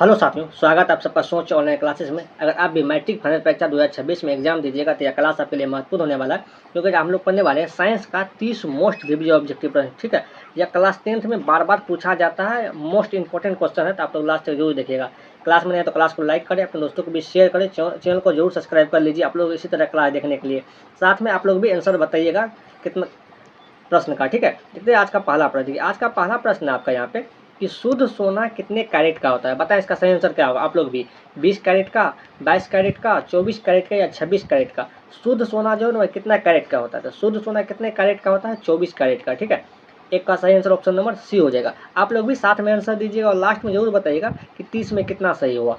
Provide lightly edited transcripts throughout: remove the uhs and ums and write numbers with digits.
Hello साथियों, स्वागत है आप सबका सोच ऑनलाइन क्लासेस में। अगर आप भी मैट्रिक फाइनल परीक्षा 2026 में एग्जाम दीजिएगा तो यह क्लास आपके लिए महत्वपूर्ण होने वाला है, क्योंकि हम लोग पढ़ने वाले हैं साइंस का 30 मोस्ट रिव्यू ऑब्जेक्टिव प्रश्न। ठीक है, यह क्लास 10th में बार बार पूछा जाता है, मोस्ट इंपॉर्टेंट क्वेश्चन है, तो आप लोग लास्ट तक जरूर देखिएगा। क्लास में नहीं तो क्लास को लाइक करें, अपने दोस्तों को भी शेयर करें, चैनल को जरूर सब्सक्राइब कर लीजिए आप लोग इसी तरह क्लास देखने के लिए। साथ में आप लोग भी आंसर बताइएगा कितना प्रश्न का। ठीक है, देखते हैं आज का पहला प्रश्न। देखिए आज का पहला प्रश्न है आपका यहाँ पे कि शुद्ध सोना कितने कैरेट का होता है। बताएं इसका सही आंसर क्या होगा। आप लोग भी 20 कैरेट का, 22 कैरेट का, 24 कैरेट का या 26 कैरेट का शुद्ध सोना जो है ना कितना कैरेट का होता है। तो शुद्ध सोना कितने कैरेट का होता है? 24 कैरेट का। ठीक है, एक का सही आंसर ऑप्शन नंबर सी हो जाएगा। आप लोग भी साथ में आंसर दीजिएगा और लास्ट में जरूर बताइएगा कि 30 में कितना सही हुआ।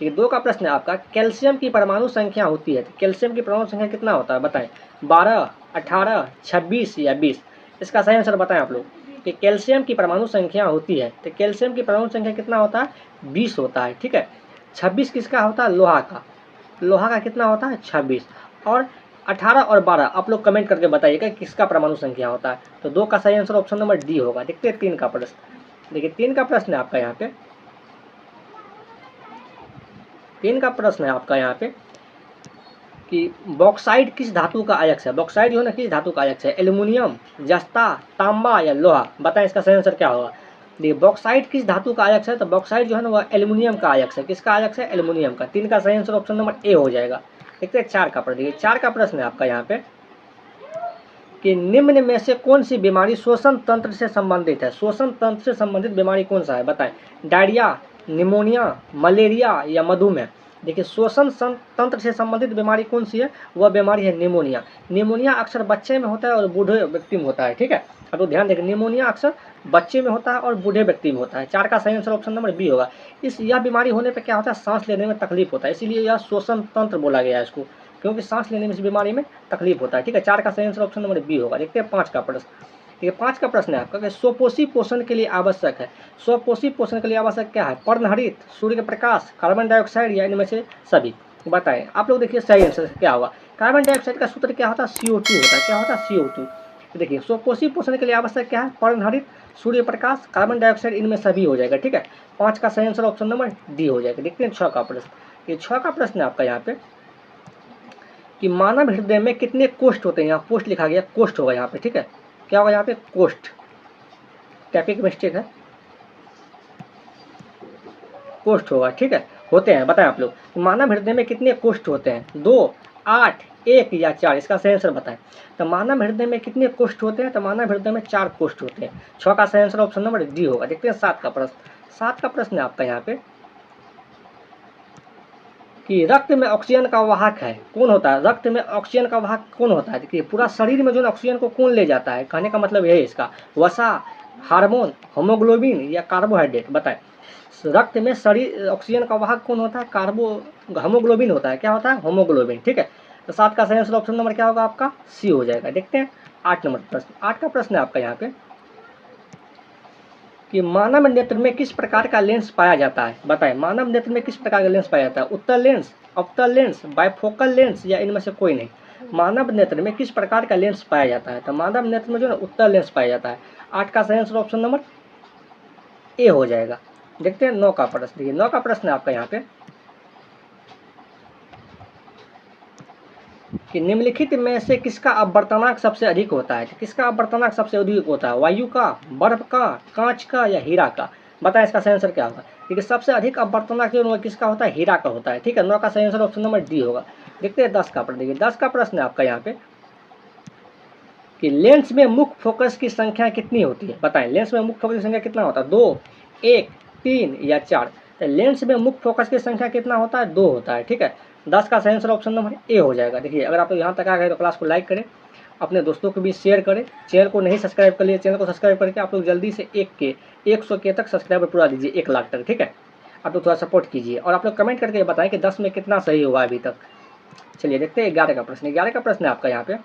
ठीक है, 2 का प्रश्न है आपका, कैल्शियम की परमाणु संख्या होती है। तो कैल्शियम की परमाणु संख्या कितना होता है बताएं? 12, 18, 26 या 20? इसका सही आंसर बताएं आप लोग कि कैल्शियम की परमाणु संख्या होती है। तो कैल्शियम की परमाणु संख्या कितना होता है? 20 होता है। ठीक है, 26 किसका होता है? लोहा का। लोहा का कितना होता है? 26। और 18 और 12 आप लोग कमेंट करके बताइएगा किसका परमाणु संख्या होता है। तो 2 का सही आंसर ऑप्शन नंबर डी होगा। देखते हैं 3 का प्रश्न। देखिए 3 का प्रश्न है आपका यहाँ पे, 3 का प्रश्न है आपका यहाँ पे कि बॉक्साइट किस धातु का अयस्क है। बॉक्साइट जो है ना किस धातु का अयस्क है? एल्युमिनियम, जस्ता, तांबा या लोहा? बताएं इसका सही आंसर क्या होगा। देखिए बॉक्साइट किस धातु का अयस्क है? तो बॉक्साइट जो है ना वह एल्युमिनियम का अयस्क है। किसका अयस्क है? एल्युमिनियम का। 3 का सही आंसर ऑप्शन नंबर ए हो जाएगा। देखते हैं 4 का प्रश्न। देखिए 4 का प्रश्न है आपका यहाँ पे कि निम्न में से कौन सी बीमारी श्वसन तंत्र से संबंधित है। श्वसन तंत्र से संबंधित बीमारी कौन सा है बताएं? डायरिया, निमोनिया, मलेरिया या मधुमेह? देखिए श्वसन तंत्र से संबंधित बीमारी कौन सी है? वह बीमारी है निमोनिया। निमोनिया अक्सर बच्चे में होता है और बूढ़े व्यक्ति में होता है। ठीक है, अब तो ध्यान देखें, निमोनिया अक्सर बच्चे में होता है और बूढ़े व्यक्ति में होता है। 4 का सही आंसर ऑप्शन नंबर बी होगा। यह बीमारी होने पर क्या होता है? सांस लेने में तकलीफ होता है, इसीलिए यह श्वसन तंत्र बोला गया है इसको, क्योंकि सांस लेने में इस बीमारी में तकलीफ होता है। ठीक है, 4 का सही आंसर ऑप्शन नंबर बी होगा। देखते हैं 5 का प्रश्न। ठीक है, 5 का प्रश्न है आपका कि स्वपोषी पोषण के लिए आवश्यक है। स्वपोषी पोषण के लिए आवश्यक क्या है? पर्णहरित, सूर्य के प्रकाश, कार्बन डाइऑक्साइड या इनमें से सभी? बताएं आप लोग। देखिए सही आंसर क्या होगा। कार्बन डाइऑक्साइड का सूत्र क्या होता है? CO2 होता है। क्या होता है? CO2। देखिए स्वपोषी पोषण के लिए आवश्यक क्या है? पर्णहरित, सूर्य प्रकाश, कार्बन डाइऑक्साइड, इनमें सभी हो जाएगा। ठीक है, 5 का सही आंसर ऑप्शन नंबर डी हो जाएगा। देखते हैं 6 का प्रश्न। ये 6 का प्रश्न है आपका यहाँ पे कि मानव हृदय में कितने कोष्ठ होते हैं। यहाँ पोस्ट लिखा गया, कोष्ठ होगा यहाँ पे। ठीक है, क्या होगा यहाँ पे? कोष्ठ। टैपिक मिस्टेक है, कोष्ठ होगा। ठीक है, होते हैं। बताएं आप लोग मानव हृदय में कितने कोष्ठ होते हैं? 2, 8, 1 या 4? इसका सही आंसर बताएं। तो मानव हृदय में कितने कोष्ठ होते हैं? तो मानव हृदय में 4 कोष्ठ होते हैं। 6 का सही आंसर ऑप्शन नंबर डी होगा। देखते हैं 7 का प्रश्न। 7 का प्रश्न है आपका यहाँ पे कि रक्त में ऑक्सीजन का वाहक है कौन होता है? रक्त में ऑक्सीजन का वाहक कौन होता है? देखिए पूरा शरीर में जो ऑक्सीजन को कौन ले जाता है, कहने का मतलब यही है इसका। वसा, हार्मोन, होमोग्लोबिन या कार्बोहाइड्रेट? बताएं रक्त में शरीर ऑक्सीजन का वाहक कौन होता है? होमोग्लोबिन होता है। क्या होता है? होमोग्लोबिन। ठीक है, तो 7 का सही आंसर ऑप्शन नंबर क्या होगा आपका? सी हो जाएगा। देखते हैं 8 नंबर प्रश्न। 8 का प्रश्न है आपका यहाँ पे कि मानव नेत्र में किस प्रकार का लेंस पाया जाता है। बताएं मानव नेत्र में किस प्रकार का लेंस पाया जाता है? उत्तल लेंस, अवतल लेंस, बाइफोकल लेंस या इनमें से कोई नहीं? मानव नेत्र में किस प्रकार का लेंस पाया जाता है? तो मानव नेत्र में जो है उत्तल लेंस पाया जाता है। 8 का सही आंसर ऑप्शन नंबर ए हो जाएगा। देखते हैं 9 का प्रश्न। देखिए 9 का प्रश्न है आपका यहाँ पे कि निम्नलिखित में से किसका अपवर्तनांक सबसे अधिक होता है? किसका अपवर्तनांक सबसे अधिक होता है? वायु का, बर्फ का, कांच का या हीरा का? बताएं इसका सही आंसर क्या होगा। देखिए सबसे अधिक अपवर्तनांक जो किसका होता है? हीरा का होता है। ठीक है, 9 का सही आंसर ऑप्शन नंबर डी होगा। देखते हैं 10 का प्रश्न। देखिए 10 का प्रश्न है आपका यहाँ पे कि लेंस में मुख्य फोकस की संख्या कितनी होती है? बताएं लेंस में मुख्य फोकस की संख्या कितना होता है? 2, 1, 3 या 4? तो लेंस में मुख्य फोकस की संख्या कितना होता है? 2 होता है। ठीक है, 10 का सही आंसर ऑप्शन नंबर ए हो जाएगा। देखिए अगर आप यहाँ तक आ गए तो क्लास को लाइक करें, अपने दोस्तों को भी शेयर करें, चैनल को नहीं सब्सक्राइब कर लिए चैनल को सब्सक्राइब करके आप लोग जल्दी से 100 के तक सब्सक्राइबर पूरा दीजिए, 1 लाख तक। ठीक है, आप लोग थोड़ा सपोर्ट कीजिए और आप लोग कमेंट करके बताएं कि 10 में कितना सही हुआ अभी तक। चलिए देखते हैं 11 का प्रश्न। 11 का प्रश्न है आपका यहाँ पे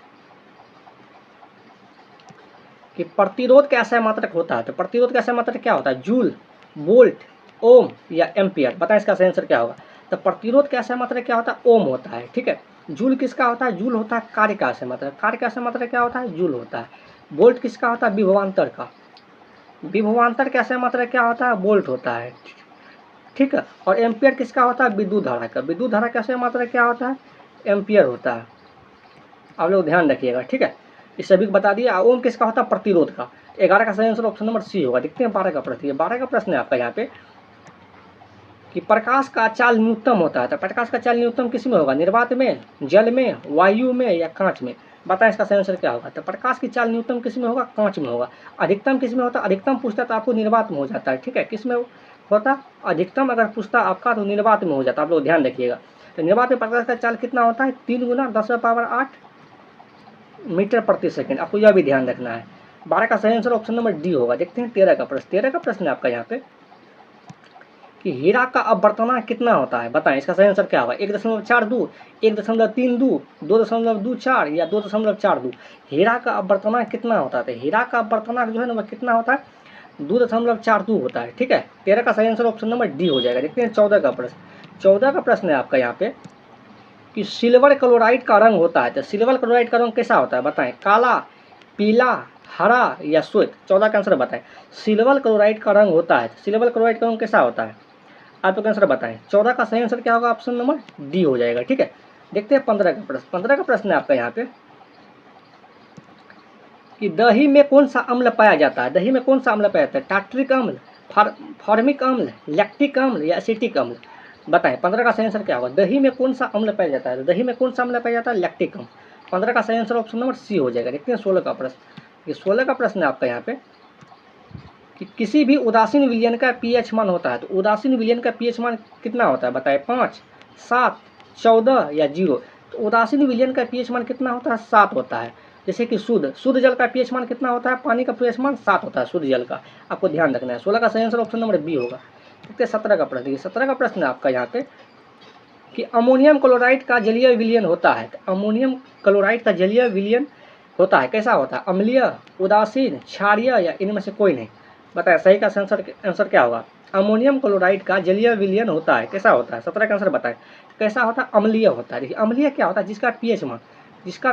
कि प्रतिरोध का ऐसा मात्रक होता है। तो प्रतिरोध का ऐसा मात्रक क्या होता है? जूल, वोल्ट, ओम या एम्पियर? बताएं इसका सही आंसर क्या होगा। तो प्रतिरोध का ऐसा मात्रक क्या होता है? ओम होता है। ठीक है, जूल किसका होता है? जूल होता है कार्य का ऐसा मात्रक। कार्य का ऐसा मात्रक क्या होता है? जूल होता है। वोल्ट किसका होता है? विभवांतर का। विभवांतर का ऐसा मात्रक क्या होता है? वोल्ट होता है। ठीक है। और एम्पियर किसका होता है? विद्युत धारा का। विद्युत धारा का सही मात्रा क्या होता है? एम्पियर होता है। आप लोग ध्यान रखिएगा, ठीक है। इस सभी को बता दिए। ओम किसका होता है? प्रतिरोध का। 11 का सही आंसर ऑप्शन नंबर सी होगा। देखते हैं 12 का प्रश्न। 12 का प्रश्न है आपका यहाँ पे कि प्रकाश का चाल न्यूनतम होता है, तो प्रकाश का चाल न्यूनतम किस में होगा? निर्वात में, जल में, वायु में या कांच में? बताएं इसका सही आंसर क्या होगा? तो प्रकाश की चाल न्यूनतम किस में होगा? कांच में होगा। अधिकतम किस में होता है? अधिकतम पूछता तो आपको निर्वात में हो जाता है, ठीक है। किस में होता? अधिकतम अगर पूछता आपका तो निर्वात में हो जाता है। आप लोग ध्यान रखिएगा। तो निर्वात में प्रकाश का चाल कितना होता है? 3 गुना 10⁸ मीटर प्रति सेकंड। आपको यह भी ध्यान रखना है। 12 का सही आंसर ऑप्शन नंबर डी होगा। देखते हैं 13 का प्रश्न। 13 का प्रश्न है आपका यहाँ पे कि हीरा का अपवर्तनांक कितना होता है? बताएं इसका सही आंसर क्या होगा? 1.42, 1.32, 2.24 या 2.42? हीरा का अपवर्तनांक कितना होता है? हीरा का अपवर्तनांक जो है ना वह कितना होता है? 2.42 होता है, ठीक है। 13 का सही आंसर ऑप्शन नंबर डी हो जाएगा। देखते हैं 14 का प्रश्न। 14 का प्रश्न है आपका यहाँ पे कि सिल्वर क्लोराइड का रंग होता है, तो सिल्वर क्लोराइड का रंग कैसा होता है? बताएं। काला, पीला, हरा या श्वेत? 14 का आंसर बताएं। सिल्वर क्लोराइड का रंग होता है, सिल्वर क्लोराइड का रंग कैसा होता है? आप लोग आंसर बताएं। 14 का सही आंसर क्या होगा? ऑप्शन नंबर डी हो जाएगा, ठीक है। देखते हैं 15 का प्रश्न। 15 का प्रश्न है आपका यहाँ पे कि दही में कौन सा अम्ल पाया जाता है? दही में कौन सा अम्ल पाया जाता है? टार्ट्रिक अम्ल, फॉर्मिक अम्ल, लैक्टिक अम्ल या एसिटिक अम्ल? बताएं 15 का सही आंसर क्या होगा? दही में कौन सा अम्ल पाया जाता है? दही में कौन सा अम्ल पाया जाता है? लैक्टिक अम्ल। 15 का सही आंसर ऑप्शन नंबर सी हो जाएगा। देखते हैं 16 का प्रश्न। ये 16 का प्रश्न है आपका यहाँ पे कि किसी भी उदासीन विलयन का पीएच मान होता है, तो उदासीन विलयन का पीएच मान कितना होता है? बताएं। 5, 7, 14 या 0? तो उदासीन विलयन का पीएच मान कितना होता है? 7 होता है। जैसे कि शुद्ध जल का पीएच मान कितना होता है? पानी का पीएच मान 7 होता है शुद्ध जल का। आपको ध्यान रखना है। 16 का सही आंसर ऑप्शन नंबर बी होगा। देखते हैं 17 का प्रश्न। 17 का प्रश्न है आपका यहाँ पे कि अमोनियम क्लोराइड का जलीय विलयन होता है, तो अमोनियम क्लोराइड का जलीय विलयन होता है कैसा होता है? अम्लीय, उदासीन, क्षारीय या इनमें से कोई नहीं? बताएं सही का आंसर क्या होगा? अमोनियम क्लोराइड का जलीय विलयन होता है कैसा होता है? 17 का आंसर बताएं। कैसा होता है? अम्लीय होता है। देखिए अम्लीय क्या होता है? जिसका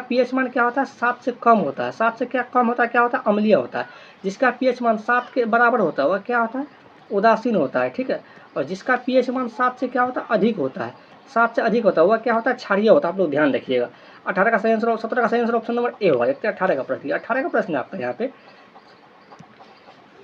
पीएच मान क्या होता है? 7 से कम होता है। 7 से क्या कम होता है? क्या होता है? अम्लीय होता है। जिसका पीएच मान 7 के बराबर होता है वह क्या होता है? उदासीन होता है, ठीक है। और जिसका पीएच मान 7 से क्या होता है? अधिक होता है। 7 से अधिक होता है वह क्या होता है? क्षारीय होता है। आप लोग ध्यान रखिएगा। 18 का सही आंसर 17 का सही आंसर ऑप्शन नंबर ए होगा। देखते हैं 18 का प्रश्न। 18 का प्रश्न है आपका यहाँ पे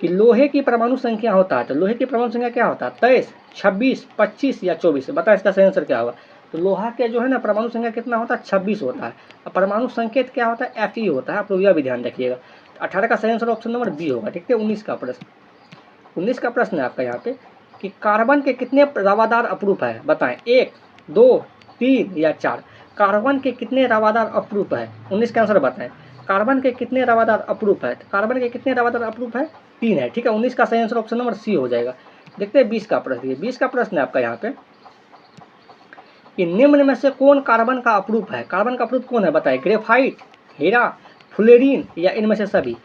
कि लोहे की परमाणु संख्या होता है, तो लोहे की परमाणु संख्या क्या होता है? 23, 26, 25 या 24? बताएं इसका सही आंसर क्या होगा? तो लोहा के जो है ना परमाणु संख्या कितना होता है? 26 होता है। और परमाणु संकेत क्या होता है? Fe होता है। आप लोग यह भी ध्यान रखिएगा। 18 का सही आंसर ऑप्शन नंबर बी होगा। देखते हैं 19 का प्रश्न। 19 का प्रश्न है आपका यहाँ पे कि कार्बन के कितने रवादार अपरूप है? बताएं। 1, 2, 3 या 4? कार्बन के कितने रवादार अपरूप है? 19 का आंसर बताएं। कार्बन के कितने रवादार अपरूप है? कार्बन के कितने रवादार अपरूप है? 3 है, ठीक है। 19 का सही आंसर ऑप्शन नंबर सी हो जाएगा। देखते हैं 20 का प्रश्न। 20 का प्रश्न है आपका यहाँ पे कि निम्न में से कौन कार्बन का अपरूप है? कार्बन का अपरूप कौन है? बताएं। ग्रेफाइट, हीरा, फ्लोरीन या इनमें से सभी?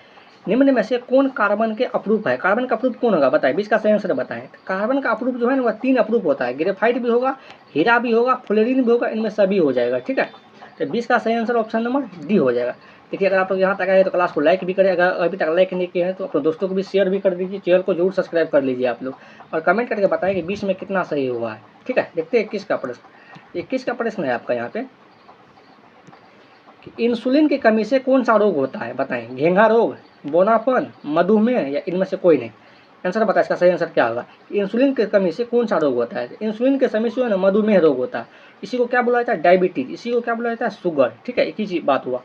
निम्न में से कौन कार्बन के अपरूप है? कार्बन का अपरूप कौन होगा? बताएं। 20 का सही आंसर बताएं। कार्बन का अपरूप जो है ना वह 3 अपरूप होता है। ग्रेफाइट भी होगा, हीरा भी होगा, फ्लोरीन भी होगा, इनमें सभी हो जाएगा, ठीक है। तो 20 का सही आंसर ऑप्शन नंबर डी हो जाएगा। देखिए अगर आप लोग यहाँ तक आए तो क्लास को लाइक भी करें, अगर अभी तक लाइक नहीं किए हैं तो अपने दोस्तों को भी शेयर भी कर दीजिए, चैनल को जरूर सब्सक्राइब कर लीजिए आप लोग, और कमेंट करके बताएं कि 20 में कितना सही हुआ है, ठीक है। देखते हैं 21 का प्रश्न। 21 का प्रश्न है आपका यहाँ पे कि इंसुलिन की कमी से कौन सा रोग होता है? बताएं। घेंघा रोग, बोनापन, मधुमेह या इनमें से कोई नहीं? आंसर बताएं। इसका सही आंसर क्या होगा? इंसुलिन की कमी से कौन सा रोग होता है? इंसुलिन की कमी से ना मधुमेह रोग होता है। इसी को क्या बोला जाता है? डायबिटीज। इसी को क्या बोला जाता है? शुगर, ठीक है। एक ही चीज बात हुआ।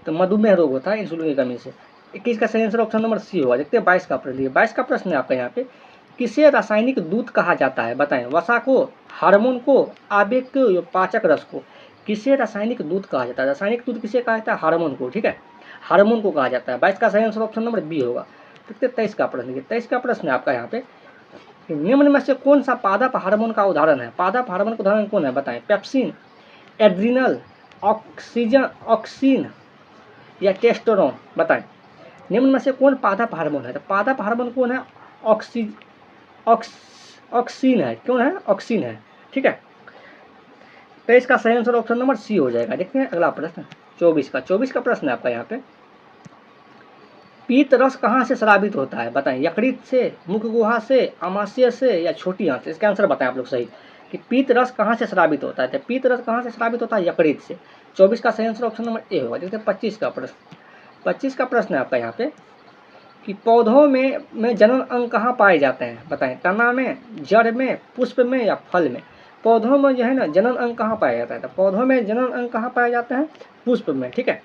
तो मधुमेह रोग होता है इंसुलिन की कमी से। 21 का सही आंसर ऑप्शन नंबर सी होगा। देखते हैं 22 का प्रश्न। 22 का प्रश्न है आपका यहाँ पे किसे रासायनिक दूध कहा जाता है? बताएं। वसा को, हार्मोन को, आवेग को या पाचक रस को? किसे रासायनिक दूध कहा जाता है? रासायनिक दूध किसे कहा जाता है? हार्मोन को, ठीक है। हार्मोन को कहा जाता है। 22 का सही आंसर ऑप्शन नंबर बी होगा। देखते हैं 23 का प्रश्न। 23 का प्रश्न है आपका यहाँ पे निम्न में से कौन सा पादप हार्मोन का उदाहरण है? पादप हार्मोन का उदाहरण कौन है? बताएं। पेप्सिन, एड्रिनल, ऑक्सीन या टेस्टोस्टेरोन? बताएं। निम्न में से कौन पादप हार्मोन है? तो पादप हार्मोन कौन है? ऑक्सीन है। कौन है? ऑक्सीन है, ठीक है। तो इसका सही आंसर ऑप्शन नंबर सी हो जाएगा। देखते हैं अगला प्रश्न 24 का। 24 का प्रश्न है आपका यहाँ पे पीत रस कहाँ से स्रावित होता है बताएं, यकृत से, मुख गुहा से, आमाशय से या छोटी आंत से? इसका आंसर बताएं आप लोग सही कि पीत रस कहाँ से स्रावित होता है। तो पीत रस कहाँ से स्रावित होता है, यकृत से। 24 का सही आंसर ऑप्शन नंबर ए होगा। देखते हैं 25 का प्रश्न। 25 का प्रश्न है आपका यहाँ पे कि पौधों में जनन अंग कहाँ पाए जाते हैं बताएं, तना में, जड़ में, पुष्प में या फल में? पौधों में जो है ना जनन अंग कहाँ पाया जाता है, तो पौधों में जनन अंग कहाँ पाए जाते हैं, पुष्प में। ठीक है,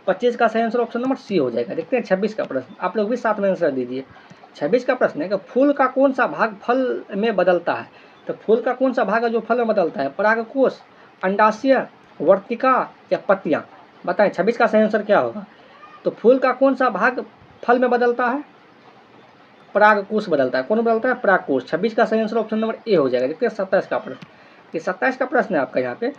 25 का सही आंसर ऑप्शन नंबर सी हो जाएगा। देखते हैं 26 का प्रश्न, आप लोग भी साथ में आंसर दीजिए। 26 का प्रश्न है कि फूल का कौन सा भाग फल में बदलता है। तो फूल का कौन सा भाग है जो फल में बदलता है, परागकोश, अंडाशय, वर्तिका या पत्तियां? बताएं 26 का सही आंसर क्या होगा। तो फूल का कौन सा भाग फल में बदलता है, परागकोश बदलता है। कौन बदलता है, परागकोश। 26 का सही आंसर ऑप्शन नंबर ए हो जाएगा। देखते हैं 27 का प्रश्न। ये 27 का प्रश्न है आपका यहाँ पे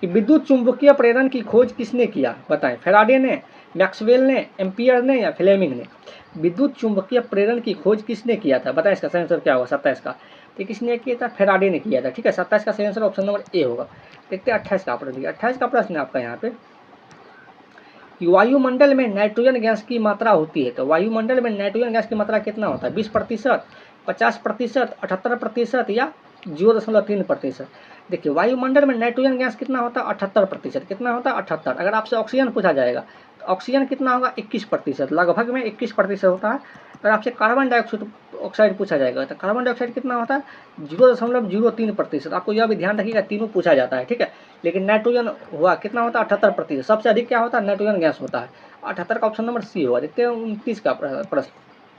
कि विद्युत चुंबकीय प्रेरण की खोज किसने किया बताएं, फैराडे ने, मैक्सवेल ने, एम्पियर ने या फ्लेमिंग ने? विद्युत चुंबकीय प्रेरण की खोज किसने किया था बताएं, इसका सही आंसर क्या होगा 27 का। तो किसने किया था, फैराडे ने किया था। ठीक है, 27 का सही आंसर ऑप्शन नंबर ए होगा। देखते हैं 28 का प्रश्न। 28 का प्रश्न है आपका यहाँ पे कि वायुमंडल में नाइट्रोजन गैस की मात्रा होती है। तो वायुमंडल में नाइट्रोजन गैस की मात्रा कितना होता है, 20%, 50%, 78% या 0.3%? देखिए वायुमंडल में नाइट्रोजन गैस कितना होता है, 78%। कितना होता है, 78। अगर आपसे ऑक्सीजन पूछा जाएगा तो ऑक्सीजन कितना होगा, 21%, लगभग में 21% होता है। अगर आपसे कार्बन डाइऑक्साइड पूछा जाएगा तो कार्बन डाइऑक्साइड कितना होता है, 0.03%। आपको यह भी ध्यान रखिएगा, तीनों पूछा जाता है। ठीक है, लेकिन नाइट्रोजन हुआ कितना होता है, 78%। सबसे अधिक क्या होता है, नाइट्रोजन गैस होता है। 78 का ऑप्शन नंबर सी होगा। देखते हैं 29 का प्रश्न।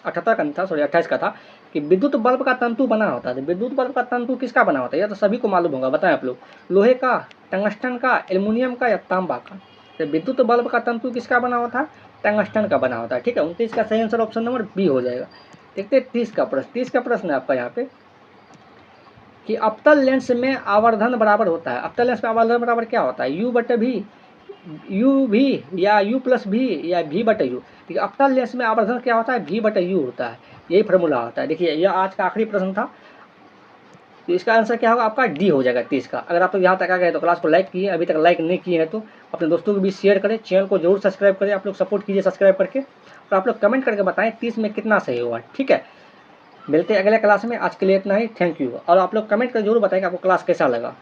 78 का नहीं था, सॉरी 28 का था कि विद्युत बल्ब का तंतु बना होता है। विद्युत बल्ब का तंतु किसका बना होता है, यह तो सभी को मालूम होगा। बताएं आप लोग, लोहे का, टंगस्टन का, एल्युमिनियम का या तांबा का? तो विद्युत बल्ब का तंतु किसका बना होता है, टंगस्टन का बना होता है। ठीक है, 29 का सही आंसर ऑप्शन नंबर बी हो जाएगा। देखते हैं 30 का प्रश्न। 30 का प्रश्न है आपका यहाँ पे कि अवतल लेंस में आवर्धन बराबर होता है। अवतल लेंस में आवर्धन बराबर क्या होता है, यू भी या u+v या v/u? देखिए अवतल लेंस में आवर्धन क्या होता है, v/u होता है। यही फॉर्मूला होता है। देखिए यह आज का आखिरी प्रश्न था, तो इसका आंसर क्या होगा आपका, डी हो जाएगा 30 का। अगर आप लोग यहाँ तक आ गए तो क्लास को लाइक किए, अभी तक लाइक नहीं किए हैं तो अपने दोस्तों को भी शेयर करें, चैनल को जरूर सब्सक्राइब करें। आप लोग सपोर्ट कीजिए सब्सक्राइब करके, और आप लोग कमेंट करके बताएं 30 में कितना सही होगा। ठीक है, मिलते हैं अगले क्लास में। आज के लिए इतना ही, थैंक यू। और आप लोग कमेंट कर जरूर बताएं कि आपको क्लास कैसा लगा।